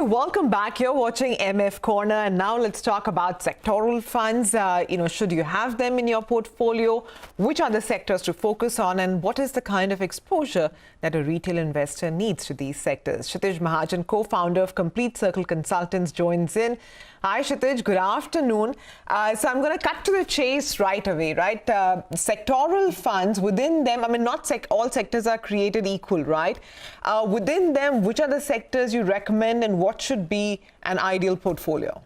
Welcome back. You're watching MF Corner, and now let's talk about sectoral funds. Should you have them in your portfolio? Which are the sectors to focus on, and what is the kind of exposure that a retail investor needs to these sectors? Kshitij Mahajan, co-founder of Complete Circle Consultants, joins in. Hi, Kshitij. Good afternoon. So I'm going to cut to the chase right away, right? Sectoral funds, within them, not all sectors are created equal, right? Within them, which are the sectors you recommend, and what should be an ideal portfolio?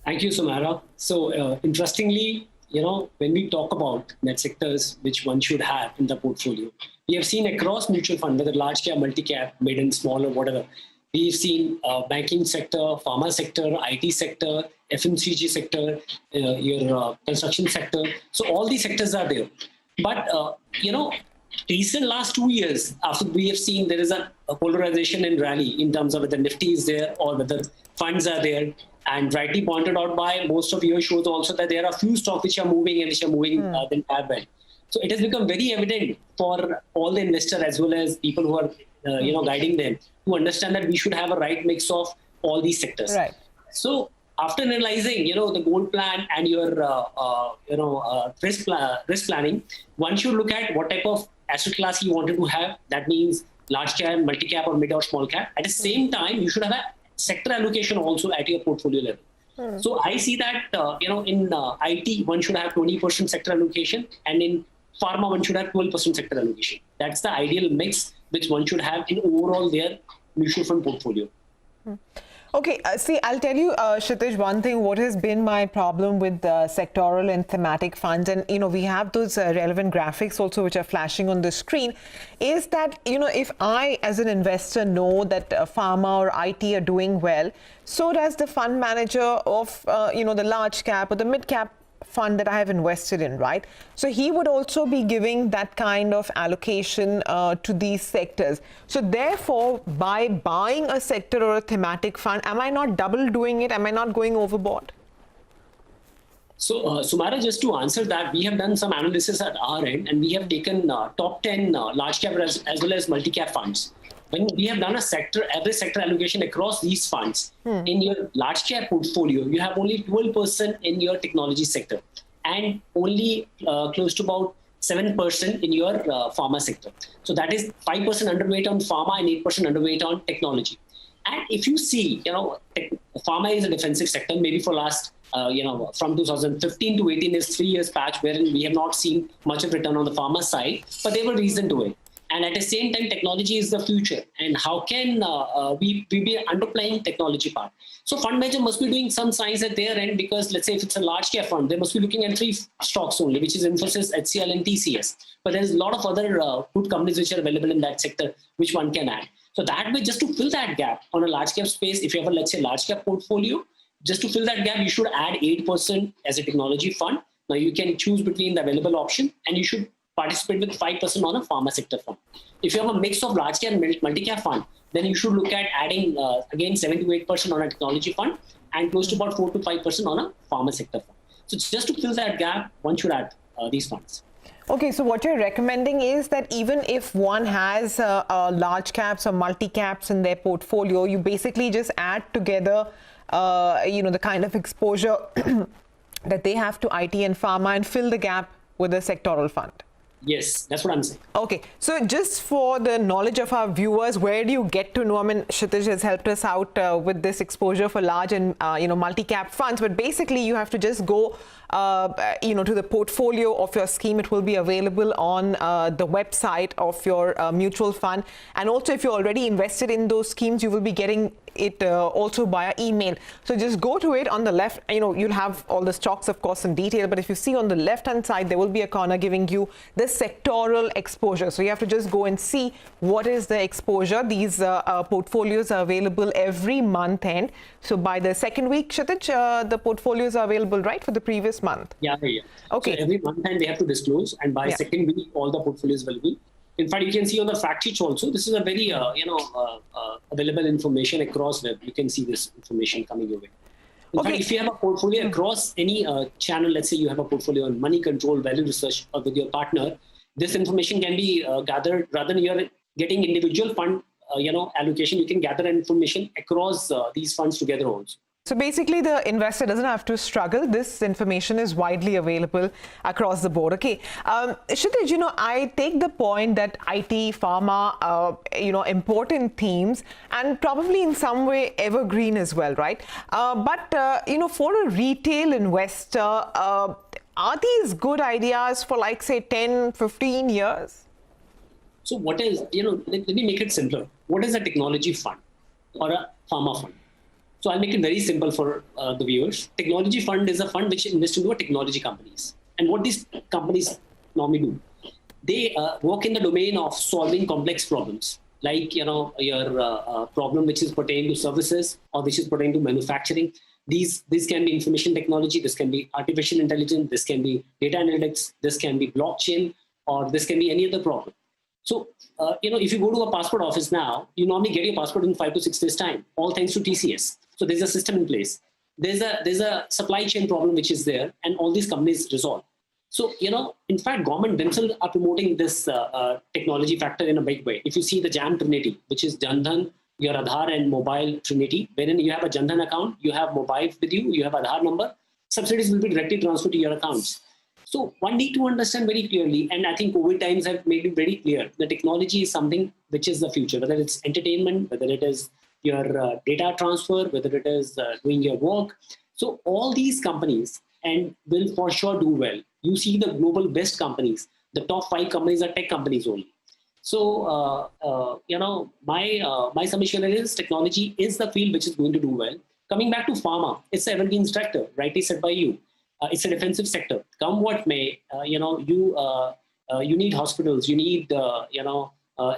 Thank you, Sumara. So interestingly, when we talk about net sectors which one should have in the portfolio, we have seen across mutual fund, whether large cap, multi-cap, mid and small or whatever, we've seen banking sector, pharma sector, IT sector, FMCG sector, your construction sector. So all these sectors are there. But, recent last 2 years, after we have seen there is a polarization and rally in terms of whether Nifty is there or whether funds are there. And rightly pointed out by most of your shows also that there are few stocks which are moving and which are moving the entire belt. So it has become very evident for all the investors as well as people who are guiding them to understand that we should have a right mix of all these sectors. Right. So after analyzing, the goal plan and your risk planning, one should look at what type of asset class you wanted to have. That means large cap, multi cap, or mid or small cap. At the same time, you should have a sector allocation also at your portfolio level. So I see that in IT one should have 20% sector allocation, and in pharma one should have 12% sector allocation. That's the ideal mix which one should have in overall their mutual fund portfolio. Okay, see, I'll tell you, Kshitij, one thing, what has been my problem with sectoral and thematic funds, and, we have those relevant graphics also which are flashing on the screen, is that, if I, as an investor, know that pharma or IT are doing well, so does the fund manager of, the large cap or the mid cap fund that I have invested in, right? So he would also be giving that kind of allocation to these sectors. So therefore, by buying a sector or a thematic fund, am I not double doing it? Am I not going overboard? So, Sumara, just to answer that, we have done some analysis at our end, and we have taken top 10 large cap as well as multi-cap funds. When we have done average sector allocation across these funds, in your large cap portfolio, you have only 12% in your technology sector and only close to about 7% in your pharma sector. So that is 5% underweight on pharma and 8% underweight on technology. And if you see, pharma is a defensive sector, maybe for last, from 2015 to 18 is 3 years patch wherein we have not seen much of return on the pharma side, but they were reason to it. And at the same time, technology is the future. And how can we be underplaying technology part? So fund manager must be doing some science at their end, because let's say if it's a large cap fund, they must be looking at 3 stocks only, which is Infosys, HCL, and TCS. But there's a lot of other good companies which are available in that sector, which one can add. So that way, just to fill that gap on a large cap space, if you have a, let's say, large cap portfolio, just to fill that gap, you should add 8% as a technology fund. Now you can choose between the available option, and you should participate with 5% on a pharma sector fund. If you have a mix of large cap and multi-cap fund, then you should look at adding, again, 7 to 8% on a technology fund and close to about 4 to 5% on a pharma sector fund. So just to fill that gap, one should add these funds. Okay, so what you're recommending is that even if one has large caps or multi-caps in their portfolio, you basically just add together, the kind of exposure that they have to IT and pharma and fill the gap with a sectoral fund. Yes, that's what I'm saying. Okay, so just for the knowledge of our viewers, where do you get to know? Kshitij has helped us out with this exposure for large and multi-cap funds, but basically you have to just go to the portfolio of your scheme. It will be available on the website of your mutual fund, and also if you're already invested in those schemes, you will be getting it also via email. So just go to it on the left. You'll have all the stocks, of course, in detail, but if you see on the left hand side, there will be a corner giving you the sectoral exposure. So you have to just go and see what is the exposure. These portfolios are available every month end. So by the second week, Kshitij, the portfolios are available, right, for the previous month? Yeah. Okay. So every month end we have to disclose, and by second week, all the portfolios will be. In fact, you can see on the fact sheets also, this is a very, available information across web. You can see this information coming your way. In fact, if you have a portfolio across any channel, let's say you have a portfolio on money control, value research, or with your partner, this information can be gathered rather than you're getting individual fund allocation. You can gather information across these funds together also. So basically, the investor doesn't have to struggle. This information is widely available across the board. Okay, Kshitij, I take the point that IT, pharma, important themes, and probably in some way evergreen as well, right? But for a retail investor, are these good ideas for, like, say, 10, 15 years? So what is, let me make it simpler. What is a technology fund or a pharma fund? So I'll make it very simple for the viewers. Technology fund is a fund which invests into technology companies. And what these companies normally do, they work in the domain of solving complex problems, like your problem which is pertaining to services or which is pertaining to manufacturing. These can be information technology, this can be artificial intelligence, this can be data analytics, this can be blockchain, or this can be any other problem. So, if you go to a passport office now, you normally get your passport in 5 to 6 days time, all thanks to TCS. So there's a system in place. There's a supply chain problem which is there, and all these companies resolve. So, in fact, government themselves are promoting this technology factor in a big way. If you see the JAM Trinity, which is Jan Dhan, your Aadhaar and mobile Trinity, wherein you have a Jan Dhan account, you have mobile with you, you have Aadhaar number, subsidies will be directly transferred to your accounts. So one need to understand very clearly, and I think COVID times have made it very clear, the technology is something which is the future, whether it's entertainment, whether it is your data transfer, whether it is doing your work. So all these companies and will for sure do well. You see the global best companies, the top 5 companies are tech companies only. So, my submission is technology is the field which is going to do well. Coming back to pharma, it's an evergreen sector, rightly said by you. It's a defensive sector. Come what may, you need hospitals, you need,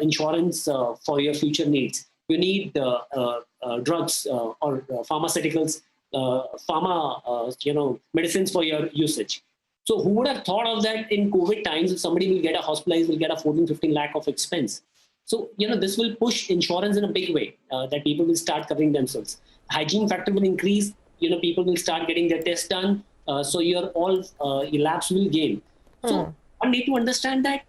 insurance for your future needs. You need drugs or pharmaceuticals, medicines for your usage. So who would have thought of that in COVID times? If somebody will get a hospitalized, will get a 14, 15 lakh of expense. So, this will push insurance in a big way, that people will start covering themselves. Hygiene factor will increase, people will start getting their tests done. So your labs will gain. So one need to understand that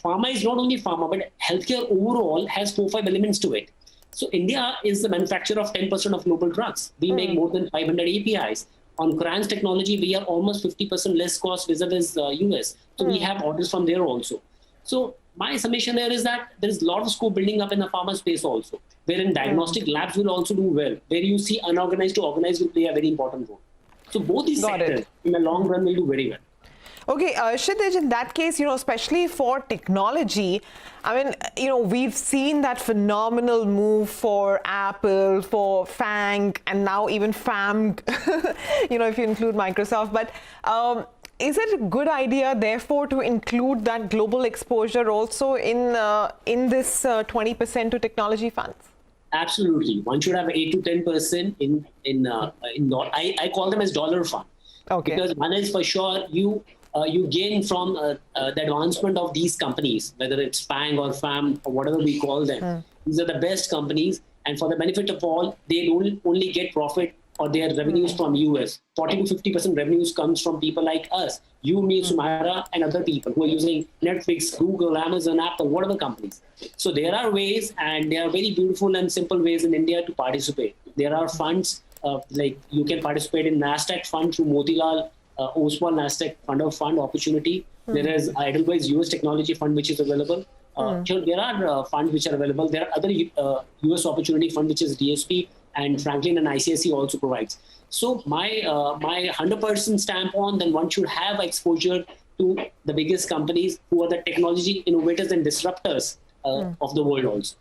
pharma is not only pharma, but healthcare overall has 4-5 elements to it. So India is the manufacturer of 10% of global drugs. We make more than 500 APIs. On CRANS technology, we are almost 50% less cost vis-a-vis US. So we have orders from there also. So my summation there is that there is a lot of scope building up in the pharma space also, wherein diagnostic labs will also do well, where you see unorganized to organized will play a very important role. So both these sectors in the long run will do very well. Okay, Kshitij, in that case, especially for technology, I mean, we've seen that phenomenal move for Apple, for FANG, and now even FAMG, if you include Microsoft. But is it a good idea, therefore, to include that global exposure also in this 20% to technology funds? Absolutely. One should have 8 to 10% in I call them as dollar fund. Okay. Because one is for sure you gain from the advancement of these companies, whether it's FANG or FAM or whatever we call them. These are the best companies, and for the benefit of all, they don't only get profit or their revenues from US. 40 to 50% revenues comes from people like us, you, me, Sumaira, and other people who are using Netflix, Google, Amazon, Apple, whatever companies. So there are ways, and there are very beautiful and simple ways in India to participate. There are funds, like you can participate in NASDAQ fund through Motilal Oswal NASDAQ Fund of Fund opportunity. There is Edelweiss US Technology Fund which is available. There are funds which are available. There are other US Opportunity Fund which is DSP, and Franklin and ICICI also provides. So my 100% stamp on, then one should have exposure to the biggest companies who are the technology innovators and disruptors of the world also.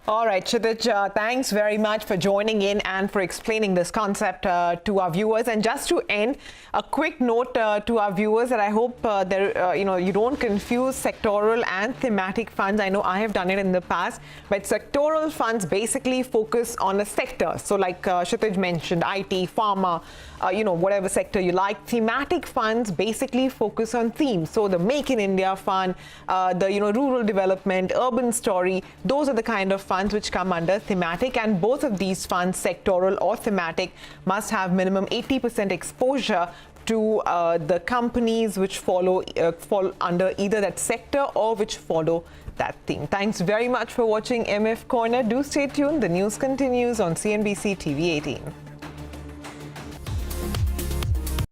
All right, Kshitij, thanks very much for joining in and for explaining this concept to our viewers. And just to end, a quick note to our viewers that I hope you don't confuse sectoral and thematic funds. I know I have done it in the past, but sectoral funds basically focus on a sector. So like Kshitij mentioned, IT, pharma, whatever sector you like. Thematic funds basically focus on themes. So the Make in India fund, the rural development, urban story, those are the kind of funds which come under thematic, and both of these funds, sectoral or thematic, must have minimum 80% exposure to the companies which fall under either that sector or which follow that that theme. Thanks very much for watching MF Corner. Do stay tuned. The news continues on CNBC TV 18.